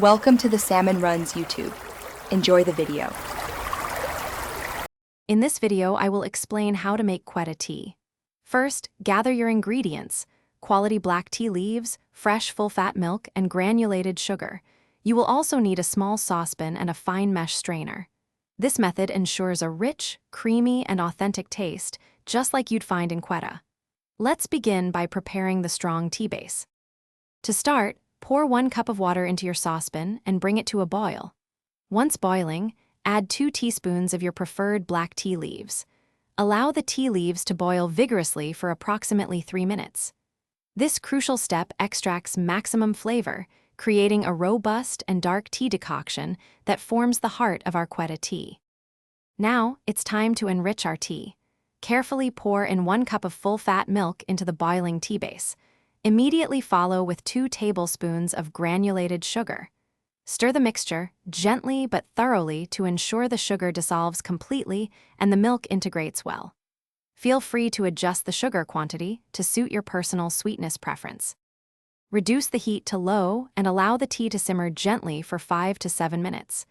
Welcome to the Salmon Runs YouTube. Enjoy the video. In this video, I will explain how to make Quetta tea. First, gather your ingredients: quality black tea leaves, fresh full-fat milk, and granulated sugar. You will also need a small saucepan and a fine mesh strainer. This method ensures a rich, creamy, and authentic taste, just like you'd find in Quetta. Let's begin by preparing the strong tea base. To start, pour 1 cup of water into your saucepan and bring it to a boil. Once boiling, add 2 teaspoons of your preferred black tea leaves. Allow the tea leaves to boil vigorously for approximately 3 minutes. This crucial step extracts maximum flavor, creating a robust and dark tea decoction that forms the heart of our Quetta tea. Now, it's time to enrich our tea. Carefully pour in 1 cup of full-fat milk into the boiling tea base. Immediately follow with 2 tablespoons of granulated sugar. Stir the mixture gently but thoroughly to ensure the sugar dissolves completely and the milk integrates well. Feel free to adjust the sugar quantity to suit your personal sweetness preference. Reduce the heat to low and allow the tea to simmer gently for 5 to 7 minutes.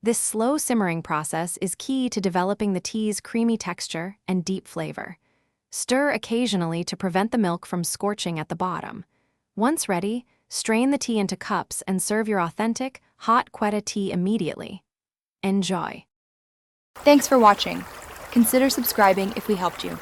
This slow simmering process is key to developing the tea's creamy texture and deep flavor. Stir occasionally to prevent the milk from scorching at the bottom. Once ready, strain the tea into cups and serve your authentic, hot Quetta tea immediately. Enjoy. Thanks for watching. Consider subscribing if we helped you.